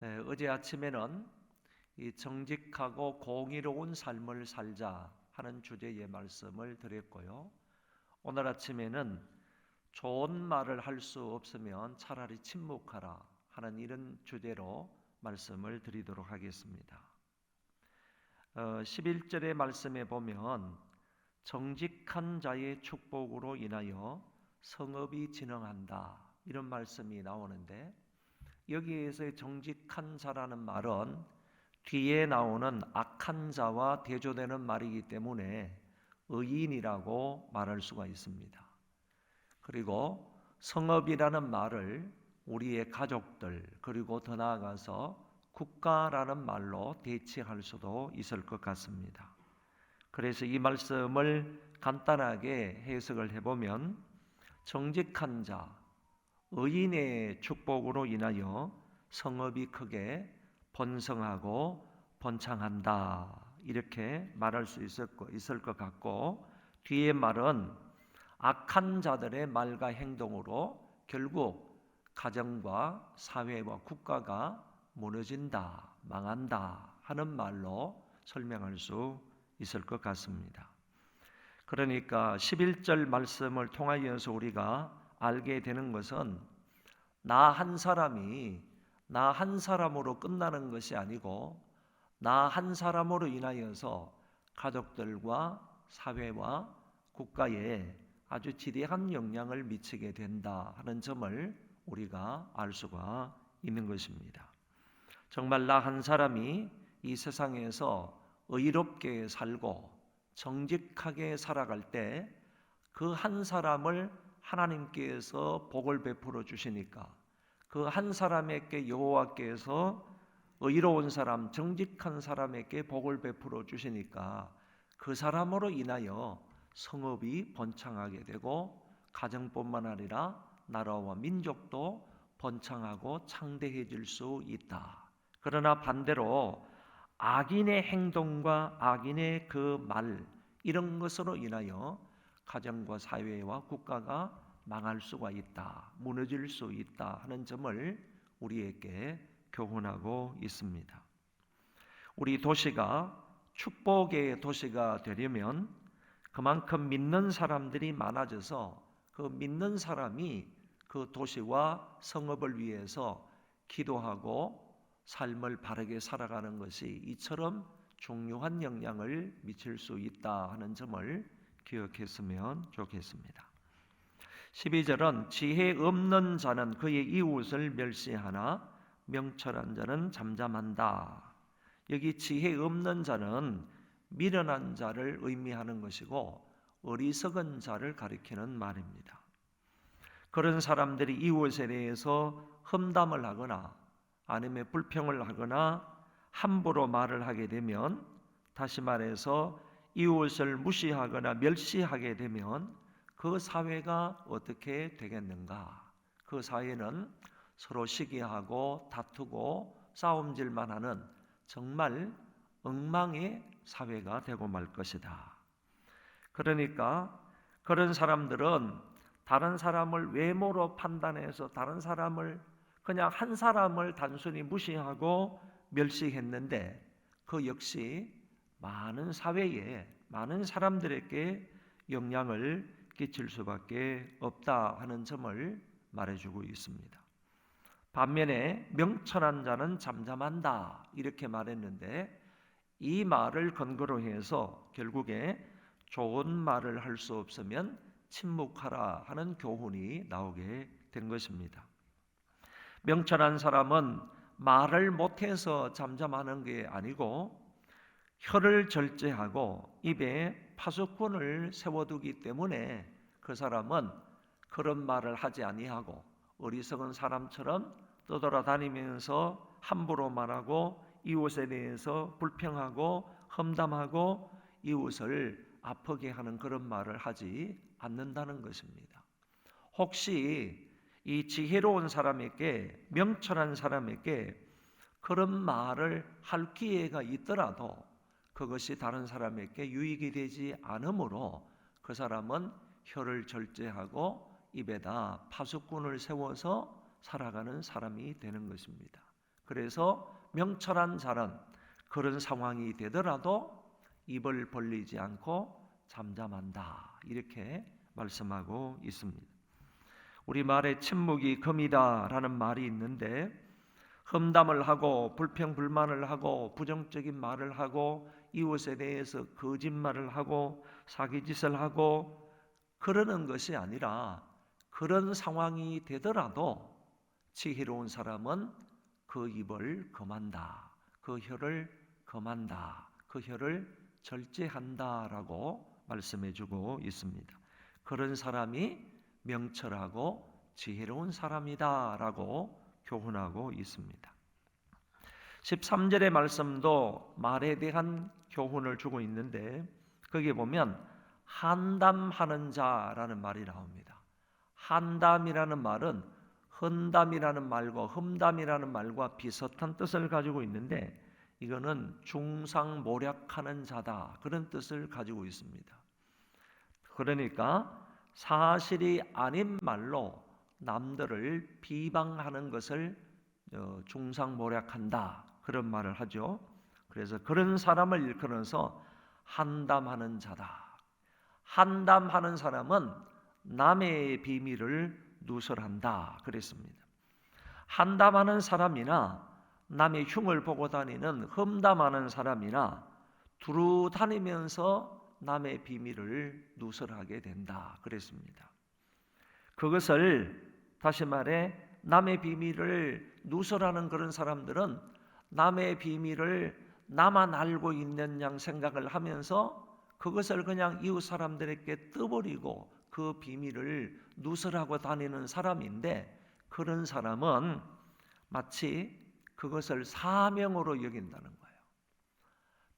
네, 어제 아침에는 이 정직하고 공의로운 삶을 살자 하는 주제의 말씀을 드렸고요. 오늘 아침에는 좋은 말을 할 수 없으면 차라리 침묵하라 하는 이런 주제로 말씀을 드리도록 하겠습니다. 11절의 말씀에 보면 정직한 자의 축복으로 인하여 성읍이 진흥한다 이런 말씀이 나오는데, 여기에서의 정직한 자라는 말은 뒤에 나오는 악한 자와 대조되는 말이기 때문에 의인이라고 말할 수가 있습니다. 그리고 성읍이라는 말을 우리의 가족들, 그리고 더 나아가서 국가라는 말로 대체할 수도 있을 것 같습니다. 그래서 이 말씀을 간단하게 해석을 해보면, 정직한 자, 의인의 축복으로 인하여 성읍이 크게 번성하고 번창한다, 이렇게 말할 수 있을 것 같고, 뒤에 말은 악한 자들의 말과 행동으로 결국 가정과 사회와 국가가 무너진다, 망한다 하는 말로 설명할 수 있을 것 같습니다. 그러니까 11절 말씀을 통하여서 우리가 알게 되는 것은, 나 한 사람이 나 한 사람으로 끝나는 것이 아니고 나 한 사람으로 인하여서 가족들과 사회와 국가에 아주 지대한 영향을 미치게 된다 하는 점을 우리가 알 수가 있는 것입니다. 정말 나 한 사람이 이 세상에서 의롭게 살고 정직하게 살아갈 때 그 한 사람을 하나님께서 복을 베풀어 주시니까, 그 한 사람에게 여호와께서 의로운 사람, 정직한 사람에게 복을 베풀어 주시니까 그 사람으로 인하여 성읍이 번창하게 되고, 가정뿐만 아니라 나라와 민족도 번창하고 창대해질 수 있다. 그러나 반대로 악인의 행동과 악인의 그 말, 이런 것으로 인하여 가정과 사회와 국가가 망할 수가 있다, 무너질 수 있다 하는 점을 우리에게 교훈하고 있습니다. 우리 도시가 축복의 도시가 되려면 그만큼 믿는 사람들이 많아져서 그 믿는 사람이 그 도시와 성읍을 위해서 기도하고 삶을 바르게 살아가는 것이 이처럼 중요한 영향을 미칠 수 있다 하는 점을 기억했으면 좋겠습니다. 12절은 지혜 없는 자는 그의 이웃을 멸시하나 명철한 자는 잠잠한다. 여기 지혜 없는 자는 미련한 자를 의미하는 것이고 어리석은 자를 가리키는 말입니다. 그런 사람들이 이웃에 대해서 험담을 하거나 아니면 불평을 하거나 함부로 말을 하게 되면, 다시 말해서 이웃을 무시하거나 멸시하게 되면 그 사회가 어떻게 되겠는가? 그 사회는 서로 시기하고 다투고 싸움질만 하는 정말 엉망의 사회가 되고 말 것이다. 그러니까 그런 사람들은 다른 사람을 외모로 판단해서 다른 사람을, 그냥 한 사람을 단순히 무시하고 멸시했는데, 그 역시 많은 사회에, 많은 사람들에게 영향을 끼칠 수밖에 없다 하는 점을 말해주고 있습니다. 반면에 명철한 자는 잠잠한다 이렇게 말했는데, 이 말을 근거로 해서 결국에 좋은 말을 할 수 없으면 침묵하라 하는 교훈이 나오게 된 것입니다. 명철한 사람은 말을 못해서 잠잠하는 게 아니고 혀를 절제하고 입에 파수꾼을 세워두기 때문에 그 사람은 그런 말을 하지 아니하고 어리석은 사람처럼 떠돌아다니면서 함부로 말하고 이웃에 대해서 불평하고 험담하고 이웃을 아프게 하는 그런 말을 하지 않는다는 것입니다. 혹시 이 지혜로운 사람에게, 명철한 사람에게 그런 말을 할 기회가 있더라도 그것이 다른 사람에게 유익이 되지 않으므로 그 사람은 혀를 절제하고 입에다 파수꾼을 세워서 살아가는 사람이 되는 것입니다. 그래서 명철한 자는 그런 상황이 되더라도 입을 벌리지 않고 잠잠한다. 이렇게 말씀하고 있습니다. 우리말에 침묵이 금이다라는 말이 있는데 험담을 하고 불평불만을 하고 부정적인 말을 하고 이웃에 대해서 거짓말을 하고 사기짓을 하고 그러는 것이 아니라 그런 상황이 되더라도 지혜로운 사람은 그 입을 금한다. 그 혀를 금한다. 그 혀를 절제한다라고 말씀해주고 있습니다. 그런 사람이 명철하고 지혜로운 사람이다라고 교훈하고 있습니다. 13절의 말씀도 말에 대한 교훈을 주고 있는데 거기에 보면 한담하는 자라는 말이 나옵니다. 한담이라는 말은 헌담이라는 말과 험담이라는 말과 비슷한 뜻을 가지고 있는데 이거는 중상모략하는 자다 그런 뜻을 가지고 있습니다. 그러니까 사실이 아닌 말로 남들을 비방하는 것을 중상모략한다 그런 말을 하죠. 그래서 그런 사람을 일컬어서 한담하는 자다. 한담하는 사람은 남의 비밀을 누설한다 그랬습니다. 한담하는 사람이나 남의 흉을 보고 다니는 험담하는 사람이나 두루 다니면서 남의 비밀을 누설하게 된다 그랬습니다. 그것을 다시 말해 남의 비밀을 누설하는 그런 사람들은 남의 비밀을 나만 알고 있는 양 생각을 하면서 그것을 그냥 이웃 사람들에게 떠버리고 그 비밀을 누설하고 다니는 사람인데 그런 사람은 마치 그것을 사명으로 여긴다는 거예요.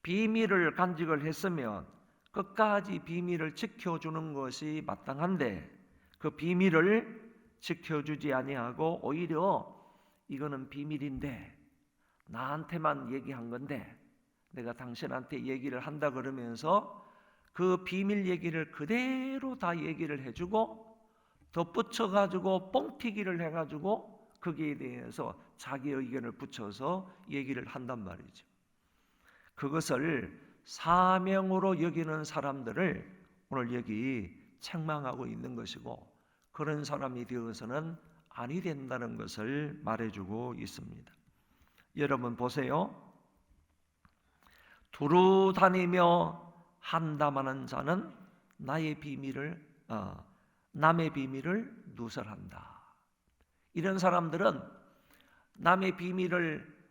비밀을 간직을 했으면 끝까지 비밀을 지켜주는 것이 마땅한데 그 비밀을 지켜주지 아니하고 오히려 이거는 비밀인데 나한테만 얘기한 건데 내가 당신한테 얘기를 한다 그러면서 그 비밀 얘기를 그대로 다 얘기를 해주고 덧붙여가지고 뻥튀기를 해가지고 거기에 대해서 자기 의견을 붙여서 얘기를 한단 말이죠. 그것을 사명으로 여기는 사람들을 오늘 여기 책망하고 있는 것이고 그런 사람이 되어서는 아니 된다는 것을 말해주고 있습니다. 여러분 보세요. 두루 다니며 한담하는 자는 남의 비밀을 누설한다. 이런 사람들은 남의 비밀을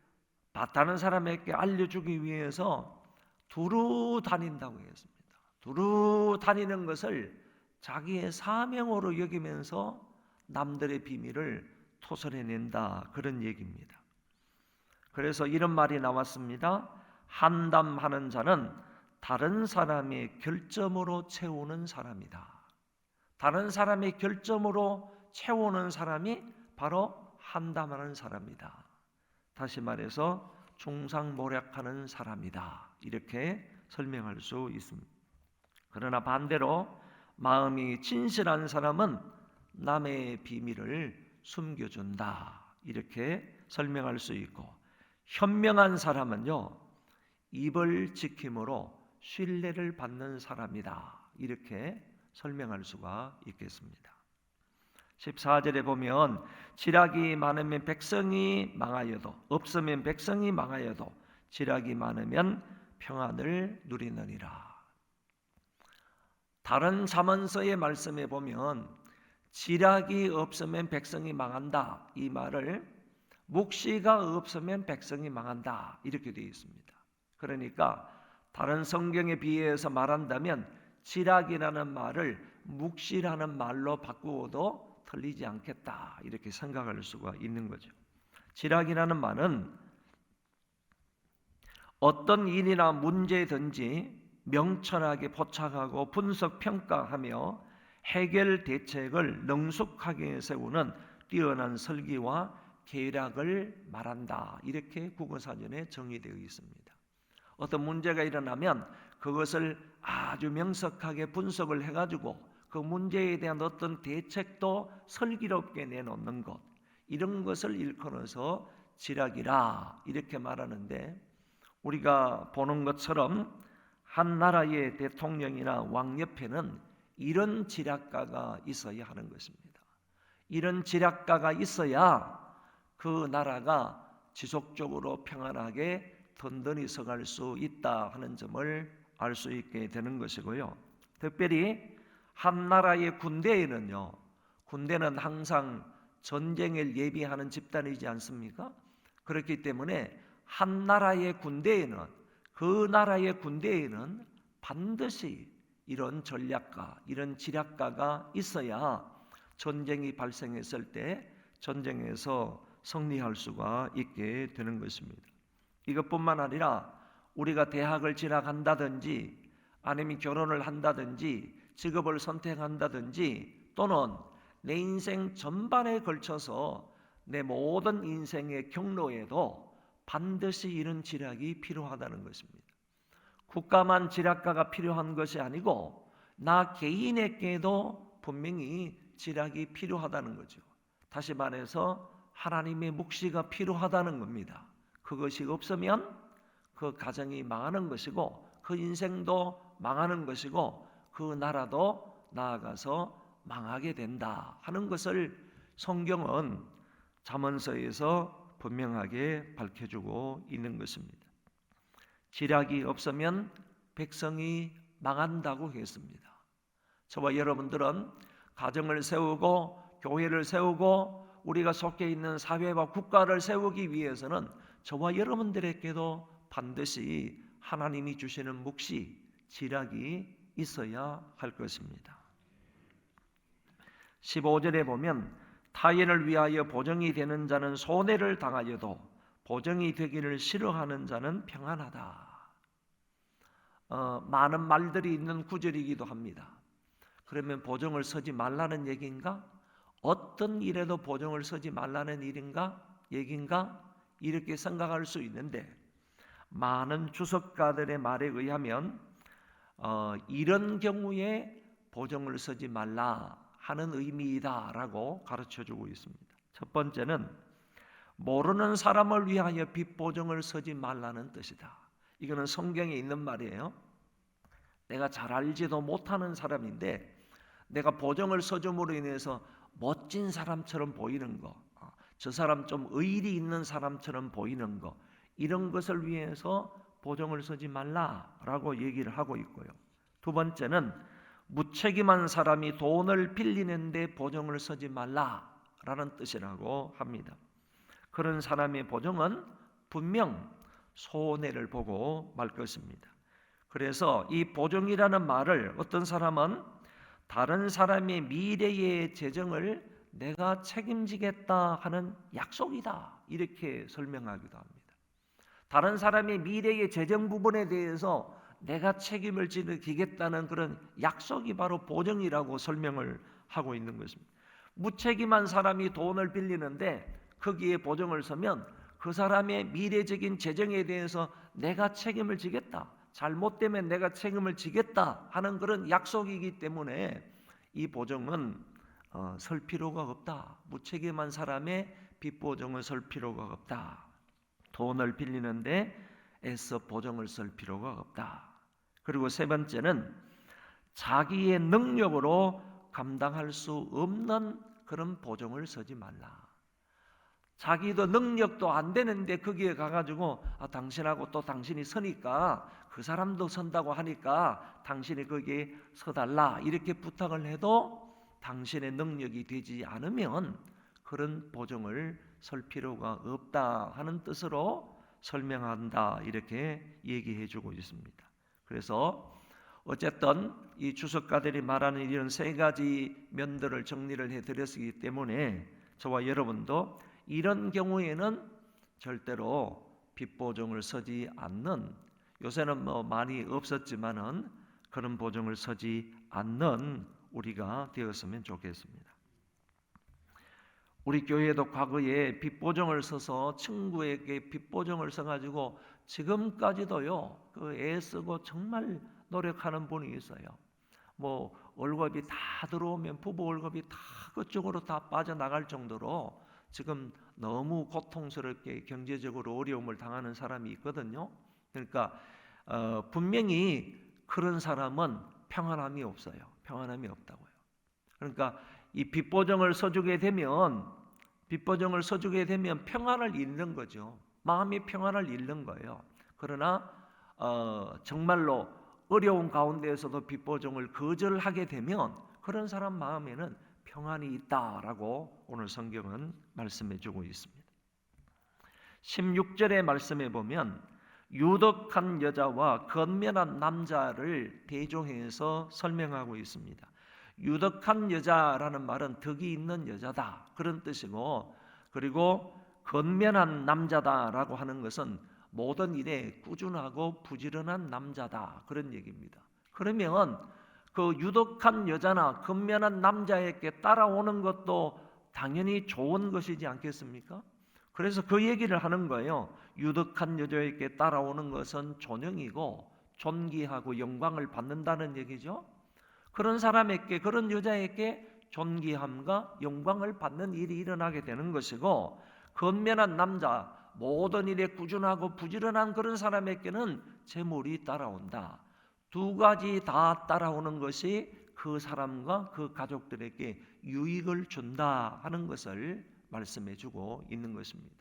다른 사람에게 알려주기 위해서 두루 다닌다고 했습니다. 두루 다니는 것을 자기의 사명으로 여기면서 남들의 비밀을 토설해낸다 그런 얘기입니다. 그래서 이런 말이 나왔습니다. 한담하는 자는 다른 사람의 결점으로 채우는 사람이다. 다른 사람의 결점으로 채우는 사람이 바로 한담하는 사람이다. 다시 말해서 중상모략하는 사람이다. 이렇게 설명할 수 있습니다. 그러나 반대로 마음이 진실한 사람은 남의 비밀을 숨겨준다. 이렇게 설명할 수 있고 현명한 사람은요 입을 지킴으로 신뢰를 받는 사람이다. 이렇게 설명할 수가 있겠습니다. 14절에 보면 지략이 많으면 백성이 망하여도 없으면 백성이 망하여도 지략이 많으면 평안을 누리느니라. 다른 잠언서의 말씀에 보면 지략이 없으면 백성이 망한다. 이 말을 묵시가 없으면 백성이 망한다. 이렇게 되어 있습니다. 그러니까 다른 성경에 비해서 말한다면 지략이라는 말을 묵시라는 말로 바꾸어도 틀리지 않겠다. 이렇게 생각할 수가 있는 거죠. 지략이라는 말은 어떤 일이나 문제든지 명철하게 포착하고 분석 평가하며 해결 대책을 능숙하게 세우는 뛰어난 설계와 계략을 말한다. 이렇게 국어사전에 정의되어 있습니다. 어떤 문제가 일어나면 그것을 아주 명석하게 분석을 해가지고 그 문제에 대한 어떤 대책도 슬기롭게 내놓는 것, 이런 것을 일컬어서 지략이라 이렇게 말하는데, 우리가 보는 것처럼 한 나라의 대통령이나 왕 옆에는 이런 지략가가 있어야 하는 것입니다. 이런 지략가가 있어야 그 나라가 지속적으로 평안하게 든든히 서갈 수 있다 하는 점을 알 수 있게 되는 것이고요. 특별히 한 나라의 군대에는요, 군대는 항상 전쟁을 예비하는 집단이지 않습니까? 그렇기 때문에 한 나라의 군대에는, 그 나라의 군대에는 반드시 이런 전략가, 이런 지략가가 있어야 전쟁이 발생했을 때 전쟁에서 승리할 수가 있게 되는 것입니다. 이것뿐만 아니라 우리가 대학을 진학한다든지 아니면 결혼을 한다든지 직업을 선택한다든지 또는 내 인생 전반에 걸쳐서 내 모든 인생의 경로에도 반드시 이런 지략이 필요하다는 것입니다. 국가만 지략가가 필요한 것이 아니고 나 개인에게도 분명히 지략이 필요하다는 거죠. 다시 말해서 하나님의 묵시가 필요하다는 겁니다. 그것이 없으면 그 가정이 망하는 것이고 그 인생도 망하는 것이고 그 나라도 나아가서 망하게 된다 하는 것을 성경은 잠언서에서 분명하게 밝혀주고 있는 것입니다. 지략이 없으면 백성이 망한다고 했습니다. 저와 여러분들은 가정을 세우고 교회를 세우고 우리가 속해 있는 사회와 국가를 세우기 위해서는 저와 여러분들에게도 반드시 하나님이 주시는 묵시, 지략이 있어야 할 것입니다. 15절에 보면 타인을 위하여 보정이 되는 자는 손해를 당하여도 보정이 되기를 싫어하는 자는 평안하다. 많은 말들이 있는 구절이기도 합니다. 그러면 보정을 서지 말라는 얘기인가? 어떤 일에도 보정을 서지 말라는 얘기인가? 이렇게 생각할 수 있는데, 많은 주석가들의 말에 의하면 이런 경우에 보정을 서지 말라 하는 의미이다라고 가르쳐주고 있습니다. 첫 번째는 모르는 사람을 위하여 빚보정을 서지 말라는 뜻이다. 이거는 성경에 있는 말이에요. 내가 잘 알지도 못하는 사람인데 내가 보정을 서줌으로 인해서 멋진 사람처럼 보이는 거, 저 사람 좀 의리 있는 사람처럼 보이는 거, 이런 것을 위해서 보정을 서지 말라라고 얘기를 하고 있고요. 두 번째는 무책임한 사람이 돈을 빌리는데 보정을 서지 말라라는 뜻이라고 합니다. 그런 사람의 보정은 분명 손해를 보고 말 것입니다. 그래서 이 보정이라는 말을 어떤 사람은 다른 사람의 미래의 재정을 내가 책임지겠다 하는 약속이다 이렇게 설명하기도 합니다. 다른 사람의 미래의 재정 부분에 대해서 내가 책임을 지겠다는 그런 약속이 바로 보정이라고 설명을 하고 있는 것입니다. 무책임한 사람이 돈을 빌리는데 거기에 보정을 서면 그 사람의 미래적인 재정에 대해서 내가 책임을 지겠다, 잘못되면 내가 책임을 지겠다 하는 그런 약속이기 때문에 이 보정은 설 필요가 없다. 무책임한 사람의 빚보정을 설 필요가 없다. 돈을 빌리는데 애써 보정을 쓸 필요가 없다. 그리고 세 번째는 자기의 능력으로 감당할 수 없는 그런 보정을 서지 말라. 자기도 능력도 안 되는데 거기에 가가지고 당신하고 또 당신이 서니까 그 사람도 선다고 하니까 당신이 거기에 서달라 이렇게 부탁을 해도 당신의 능력이 되지 않으면 그런 보정을 설 필요가 없다 하는 뜻으로 설명한다 이렇게 얘기해 주고 있습니다. 그래서 어쨌든 이 주석가들이 말하는 이런 세 가지 면들을 정리를 해드렸기 때문에 저와 여러분도 이런 경우에는 절대로 빚보정을 서지 않는, 요새는 많이 없었지만은 그런 보정을 서지 않는 우리가 되었으면 좋겠습니다. 우리 교회도 과거에 빚보정을 서서 친구에게 빚보정을 써가지고 지금까지도요 그 애쓰고 정말 노력하는 분이 있어요. 월급이 다 들어오면 부부 월급이 다 그쪽으로 다 빠져나갈 정도로 지금 너무 고통스럽게 경제적으로 어려움을 당하는 사람이 있거든요. 그러니까 분명히 그런 사람은 평안함이 없어요. 평안함이 없다고요. 그러니까 이 빚보정을 서주게 되면 평안을 잃는 거죠. 마음의 평안을 잃는 거예요. 그러나 정말로 어려운 가운데에서도 빚보정을 거절하게 되면 그런 사람 마음에는 평안이 있다라고 오늘 성경은 말씀해 주고 있습니다. 16절의 말씀에 보면 유덕한 여자와 건면한 남자를 대조해서 설명하고 있습니다. 유덕한 여자라는 말은 덕이 있는 여자다 그런 뜻이고, 그리고 건면한 남자다라고 하는 것은 모든 일에 꾸준하고 부지런한 남자다 그런 얘기입니다. 그러면 그 유덕한 여자나 건면한 남자에게 따라오는 것도 당연히 좋은 것이지 않겠습니까? 그래서 그 얘기를 하는 거예요. 유덕한 여자에게 따라오는 것은 존영이고 존귀하고 영광을 받는다는 얘기죠. 그런 사람에게, 그런 여자에게 존귀함과 영광을 받는 일이 일어나게 되는 것이고, 건면한 남자, 모든 일에 꾸준하고 부지런한 그런 사람에게는 재물이 따라온다. 두 가지 다 따라오는 것이 그 사람과 그 가족들에게 유익을 준다 하는 것을 말씀해 주고 있는 것입니다.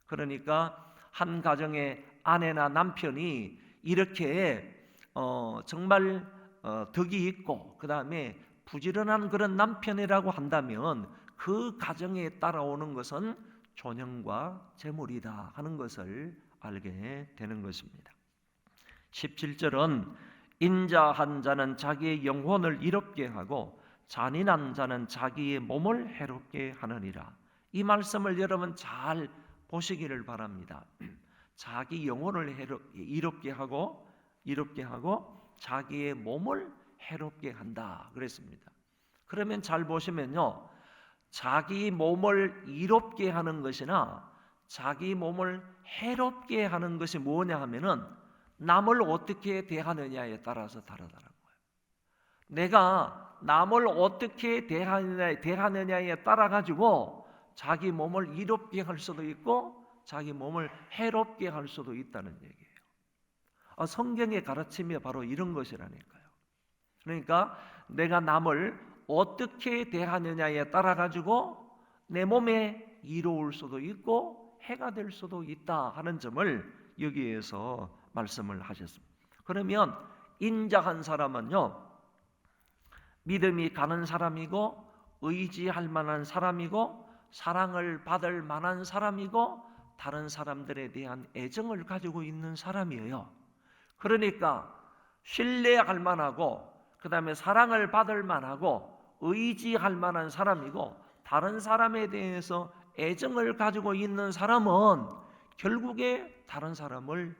그러니까 한 가정의 아내나 남편이 이렇게 정말 덕이 있고 그 다음에 부지런한 그런 남편이라고 한다면 그 가정에 따라오는 것은 존영과 재물이다 하는 것을 알게 되는 것입니다. 17절은 인자한 자는 자기의 영혼을 이롭게 하고 잔인한 자는 자기의 몸을 해롭게 하느니라. 이 말씀을 여러분 잘 보시기를 바랍니다. 자기 영혼을 이롭게 하고 자기의 몸을 해롭게 한다 그랬습니다. 그러면 잘 보시면요, 자기 몸을 이롭게 하는 것이나 자기 몸을 해롭게 하는 것이 뭐냐 하면은 남을 어떻게 대하느냐에 따라서 다르다는 거예요. 내가 남을 어떻게 대하느냐에 따라 가지고 자기 몸을 이롭게 할 수도 있고 자기 몸을 해롭게 할 수도 있다는 얘기예요. 성경의 가르침이 바로 이런 것이라니까요. 그러니까 내가 남을 어떻게 대하느냐에 따라 가지고 내 몸에 이로울 수도 있고 해가 될 수도 있다 하는 점을 여기에서 말씀을 하셨습니다. 그러면 인자한 사람은요, 믿음이 가는 사람이고 의지할 만한 사람이고 사랑을 받을 만한 사람이고 다른 사람들에 대한 애정을 가지고 있는 사람이에요. 그러니까 신뢰할 만하고 그 다음에 사랑을 받을 만하고 의지할 만한 사람이고 다른 사람에 대해서 애정을 가지고 있는 사람은 결국에 다른 사람을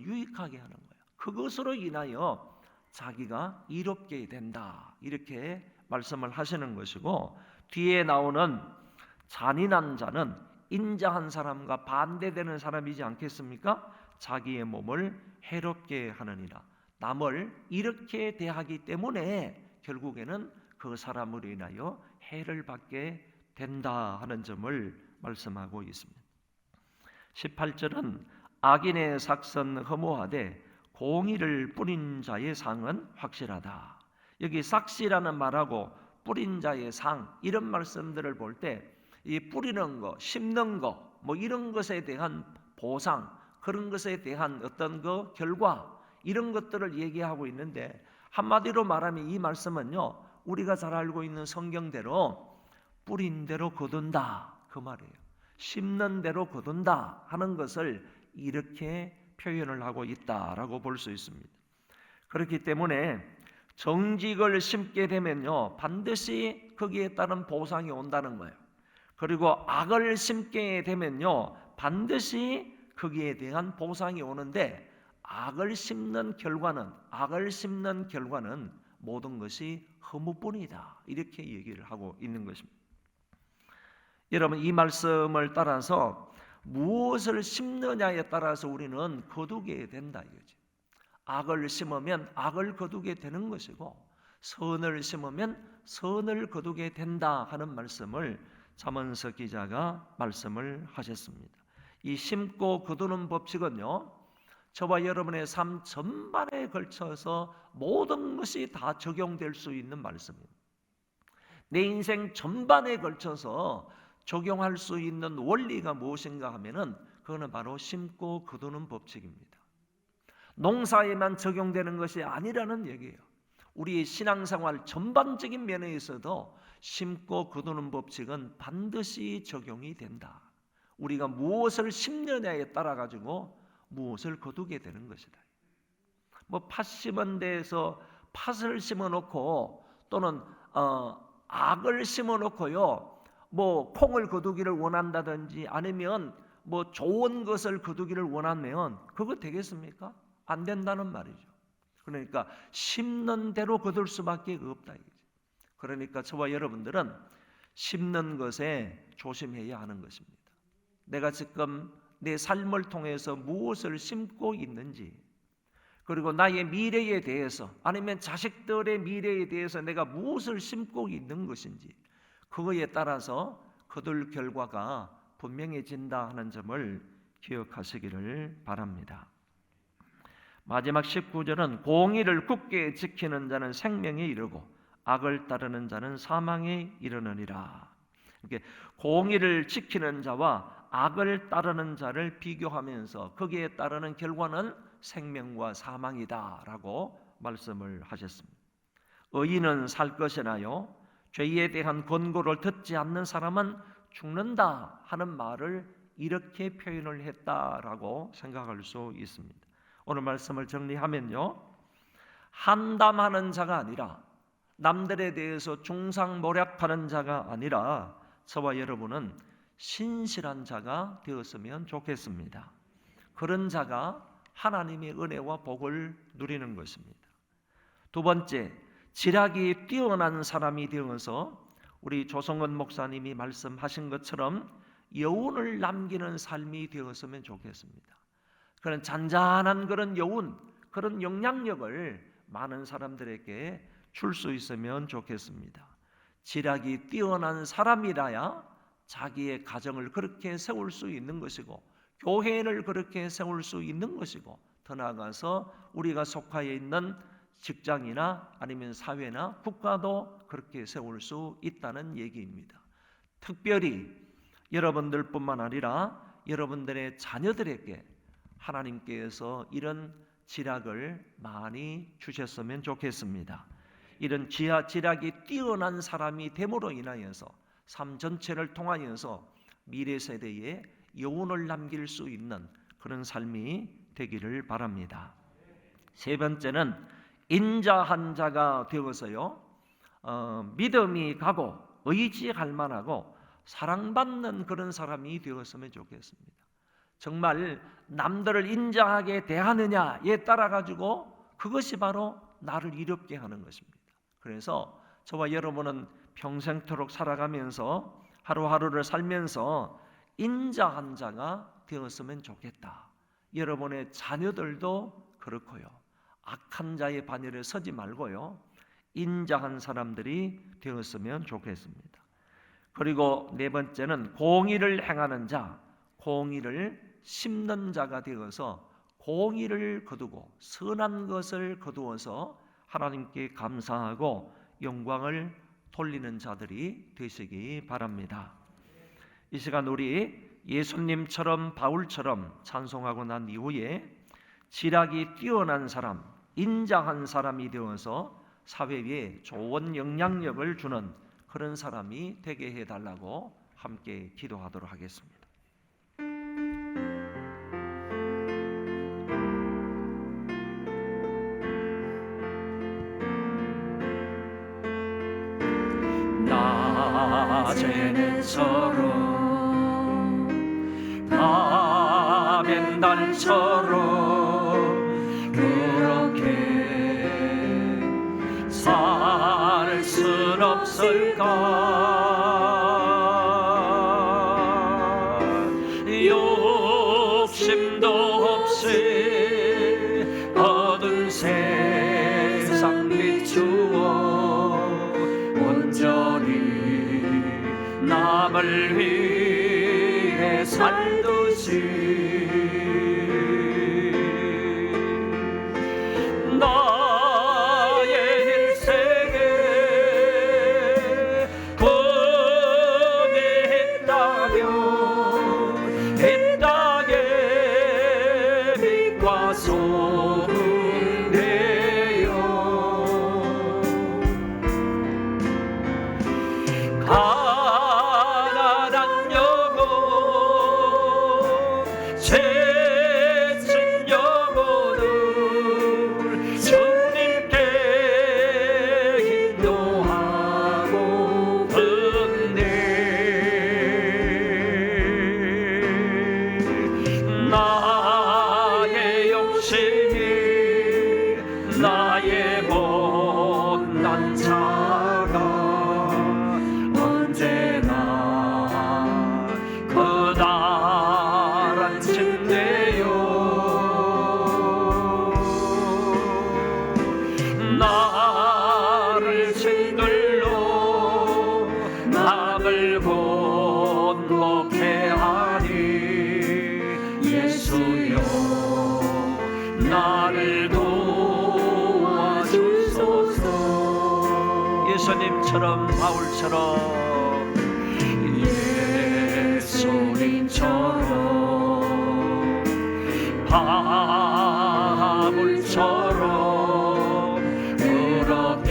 유익하게 하는 거예요. 그것으로 인하여 자기가 이롭게 된다 이렇게 말씀을 하시는 것이고, 뒤에 나오는 잔인한 자는 인자한 사람과 반대되는 사람이지 않겠습니까? 자기의 몸을 해롭게 하느니라. 남을 이렇게 대하기 때문에 결국에는 그 사람으로 인하여 해를 받게 된다 하는 점을 말씀하고 있습니다. 18절은 악인의 삭선 허무하되 공의를 뿌린 자의 상은 확실하다. 여기 삭시라는 말하고 뿌린 자의 상 이런 말씀들을 볼 때 이 뿌리는 거, 심는 거, 뭐 이런 것에 대한 보상, 그런 것에 대한 어떤 그 결과 이런 것들을 얘기하고 있는데, 한마디로 말하면 이 말씀은요, 우리가 잘 알고 있는 성경대로 뿌린 대로 거둔다 그 말이에요. 심는 대로 거둔다 하는 것을 이렇게 표현을 하고 있다라고 볼 수 있습니다. 그렇기 때문에 정직을 심게 되면요, 반드시 거기에 따른 보상이 온다는 거예요. 그리고 악을 심게 되면요, 반드시 거기에 대한 보상이 오는데, 악을 심는 결과는 모든 것이 허무뿐이다 이렇게 얘기를 하고 있는 것입니다. 여러분, 이 말씀을 따라서 무엇을 심느냐에 따라서 우리는 거두게 된다 이거죠. 악을 심으면 악을 거두게 되는 것이고 선을 심으면 선을 거두게 된다 하는 말씀을 잠언서 기자가 말씀을 하셨습니다. 이 심고 거두는 법칙은요, 저와 여러분의 삶 전반에 걸쳐서 모든 것이 다 적용될 수 있는 말씀입니다. 내 인생 전반에 걸쳐서 적용할 수 있는 원리가 무엇인가 하면은 그거는 바로 심고 거두는 법칙입니다. 농사에만 적용되는 것이 아니라는 얘기예요. 우리의 신앙생활 전반적인 면에 있어도 심고 거두는 법칙은 반드시 적용이 된다. 우리가 무엇을 심느냐에 따라 가지고 무엇을 거두게 되는 것이다. 뭐 팥 심은 데에서 팥을 심어놓고 또는 악을 심어놓고요, 뭐 콩을 거두기를 원한다든지 아니면 뭐 좋은 것을 거두기를 원하면 그거 되겠습니까? 안 된다는 말이죠. 그러니까 심는 대로 거둘 수밖에 없다 이거죠. 그러니까 저와 여러분들은 심는 것에 조심해야 하는 것입니다. 내가 지금 내 삶을 통해서 무엇을 심고 있는지, 그리고 나의 미래에 대해서 아니면 자식들의 미래에 대해서 내가 무엇을 심고 있는 것인지, 그거에 따라서 거둘 결과가 분명해진다 하는 점을 기억하시기를 바랍니다. 마지막 19절은 공의를 굳게 지키는 자는 생명에 이르고 악을 따르는 자는 사망에 이르느니라. 이렇게 공의를 지키는 자와 악을 따르는 자를 비교하면서 거기에 따르는 결과는 생명과 사망이다라고 말씀을 하셨습니다. 의인은 살 것이나요, 죄에 대한 권고를 듣지 않는 사람은 죽는다 하는 말을 이렇게 표현을 했다라고 생각할 수 있습니다. 오늘 말씀을 정리하면요, 한담하는 자가 아니라 남들에 대해서 중상모략하는 자가 아니라 저와 여러분은 신실한 자가 되었으면 좋겠습니다. 그런 자가 하나님의 은혜와 복을 누리는 것입니다. 두 번째, 지략이 뛰어난 사람이 되어서 우리 조성은 목사님이 말씀하신 것처럼 여운을 남기는 삶이 되었으면 좋겠습니다. 그런 잔잔한 그런 여운, 그런 영향력을 많은 사람들에게 줄 수 있으면 좋겠습니다. 지략이 뛰어난 사람이라야 자기의 가정을 그렇게 세울 수 있는 것이고, 교회를 그렇게 세울 수 있는 것이고, 더 나아가서 우리가 속하여 있는 직장이나 아니면 사회나 국가도 그렇게 세울 수 있다는 얘기입니다. 특별히 여러분들뿐만 아니라 여러분들의 자녀들에게 하나님께서 이런 지략을 많이 주셨으면 좋겠습니다. 이런 지략이 뛰어난 사람이 됨으로 인하여서 삶 전체를 통하여서 미래 세대에 여운을 남길 수 있는 그런 삶이 되기를 바랍니다. 세 번째는 인자한 자가 되어서요, 믿음이 가고 의지할 만하고 사랑받는 그런 사람이 되었으면 좋겠습니다. 정말 남들을 인자하게 대하느냐에 따라 가지고 그것이 바로 나를 이롭게 하는 것입니다. 그래서 저와 여러분은 평생토록 살아가면서 하루하루를 살면서 인자한 자가 되었으면 좋겠다. 여러분의 자녀들도 그렇고요, 악한 자의 반열에 서지 말고요, 인자한 사람들이 되었으면 좋겠습니다. 그리고 네 번째는 공의를 행하는 자, 공의를 심는 자가 되어서 공의를 거두고 선한 것을 거두어서 하나님께 감사하고 영광을 돌리는 자들이 되시기 바랍니다. 이 시간 우리 예수님처럼 바울처럼 찬송하고 난 이후에 지략이 뛰어난 사람, 인자한 사람이 되어서 사회에 좋은 영향력을 주는 그런 사람이 되게 해달라고 함께 기도하도록 하겠습니다. 낮에는 서로 밤엔 날처럼 그렇게 살 순 없을까? 욕심도 없이 어두운 세상 비추어 온전히 남을 나의 욕심이 나의 못난 자가 언제나 그다란친대요. 나를 짓눌러 남을 곤곡해 하니 예수여 나를 도와주소서. 예수님처럼 바울처럼 예수님처럼 바울처럼 그렇게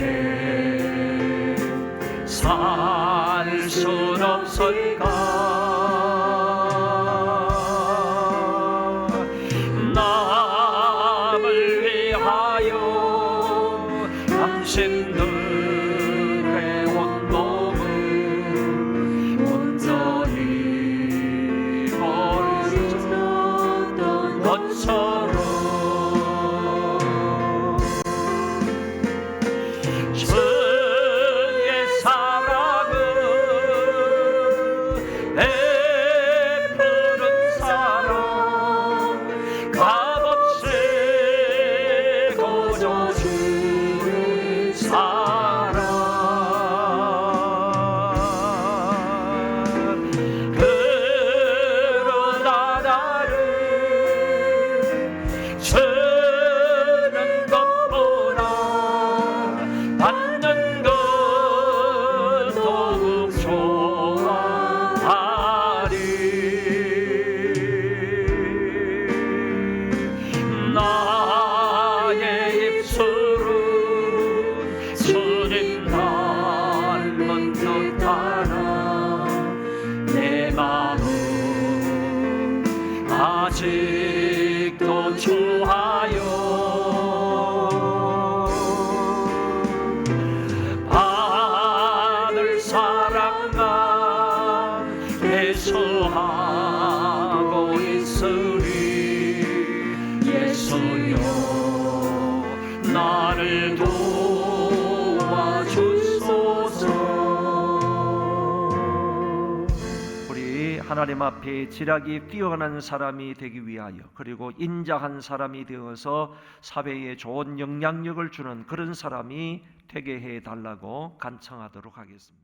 살 순 없을까? 남을 위하여 당신들의 온몸을 온전히 버리셨던 것처럼 주의 사랑은 베푸는 사랑 값없이 거저주는 사랑 그러나 나를 주는 것보다 받는 것 더욱 좋아하리. 나의 입술은 주님 닮은 듯하나 내 마음은 아직도 주하여 받을 사랑만 계속하고 있으리. 예수여 나를 도와주소서. 우리 하나님 앞에 지략이 뛰어난 사람이 되기 위하여 그리고 인자한 사람이 되어서 사회에 좋은 영향력을 주는 그런 사람이 되게 해달라고 간청하도록 하겠습니다.